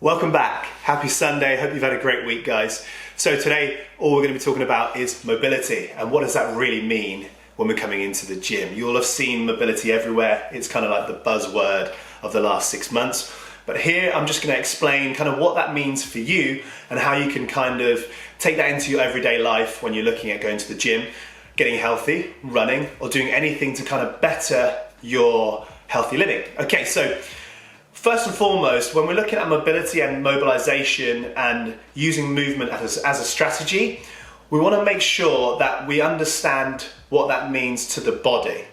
Welcome back. Happy Sunday. Hope you've had a great week, guys. So today, all we're going to be talking about is mobility and what does that really mean when we're coming into the gym. You'll have seen mobility everywhere. It's kind of like the buzzword of the last 6 months. But here, I'm just going to explain kind of what that means for you and how you can kind of take that into your everyday life when you're looking at going to the gym, getting healthy, running, or doing anything to kind of better your healthy living. Okay, so first and foremost, when we're looking at mobility and mobilization and using movement as a strategy, we want to make sure that we understand what that means to the body.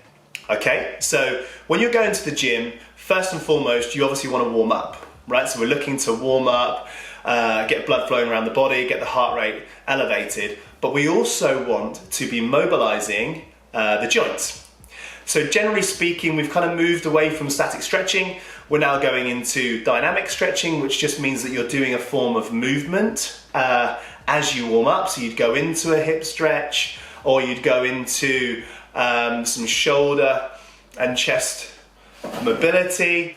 Okay, so when you're going to the gym, first and foremost, you obviously want to warm up, right? So we're looking to warm up, get blood flowing around the body, get the heart rate elevated, but we also want to be mobilizing the joints. So generally speaking, we've kind of moved away from static stretching. We're now going into dynamic stretching, which just means that you're doing a form of movement as you warm up. So you'd go into a hip stretch, or you'd go into some shoulder and chest mobility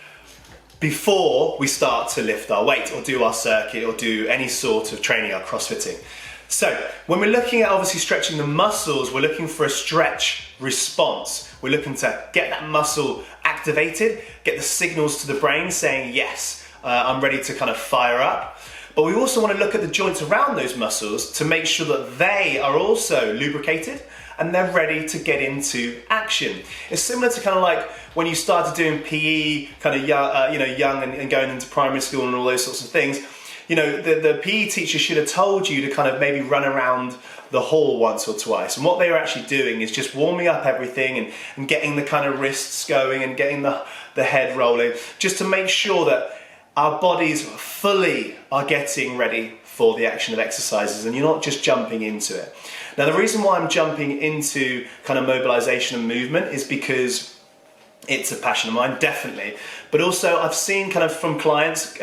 before we start to lift our weight or do our circuit or do any sort of training, our crossfitting. So when we're looking at obviously stretching the muscles, we're looking for a stretch response. We're looking to get that muscle activated, get the signals to the brain saying, yes, I'm ready to kind of fire up. But we also want to look at the joints around those muscles to make sure that they are also lubricated and they're ready to get into action. It's similar to kind of like when you started doing PE, kind of young and going into primary school and all those sorts of things. You know, the PE teacher should have told you to kind of maybe run around the hall once or twice. And what they were actually doing is just warming up everything and getting the kind of wrists going and getting the head rolling, just to make sure that our bodies fully are getting ready for the action of exercises and you're not just jumping into it. Now, the reason why I'm jumping into kind of mobilization and movement is because it's a passion of mine, definitely. But also I've seen kind of from clients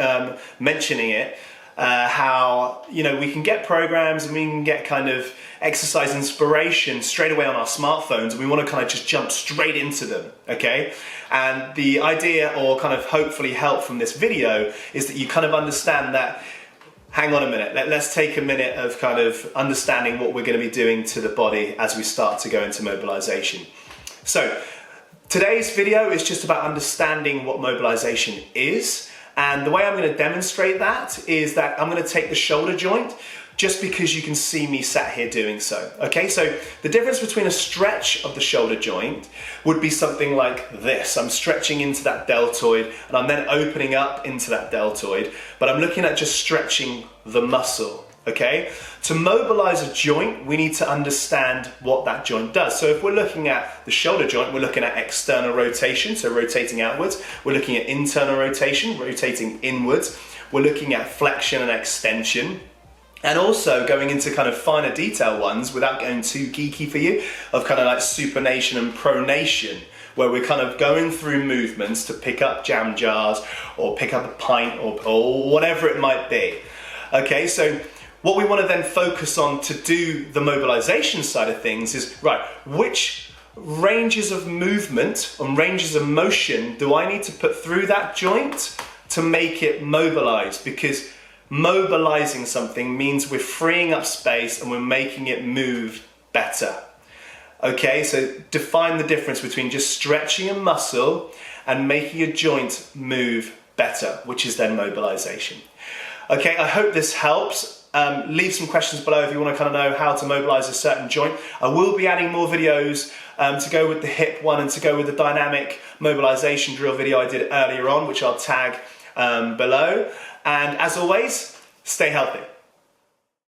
mentioning it, how, you know, we can get programs and we can get kind of exercise inspiration straight away on our smartphones, and we want to kind of just jump straight into them, okay? And the idea, or kind of hopefully help from this video, is that you kind of understand that, hang on a minute, let's take a minute of kind of understanding what we're going to be doing to the body as we start to go into mobilization. So today's video is just about understanding what mobilization is. And the way I'm going to demonstrate that is that I'm going to take the shoulder joint just because you can see me sat here doing so. Okay, so the difference between a stretch of the shoulder joint would be something like this. I'm stretching into that deltoid and I'm then opening up into that deltoid, but I'm looking at just stretching the muscle. Okay, to mobilize a joint, we need to understand what that joint does. So if we're looking at the shoulder joint, we're looking at external rotation, so rotating outwards. We're looking at internal rotation, rotating inwards. We're looking at flexion and extension. And also going into kind of finer detail ones, without going too geeky for you, of kind of like supination and pronation, where we're kind of going through movements to pick up jam jars or pick up a pint or whatever it might be. Okay, so what we want to then focus on to do the mobilization side of things is, right, which ranges of movement and ranges of motion do I need to put through that joint to make it mobilized? Because mobilizing something means we're freeing up space and we're making it move better. Okay, so define the difference between just stretching a muscle and making a joint move better, which is then mobilization. Okay, I hope this helps. Leave some questions below if you want to kind of know how to mobilize a certain joint. I will be adding more videos to go with the hip one and to go with the dynamic mobilization drill video I did earlier on, which I'll tag below. And as always, stay healthy.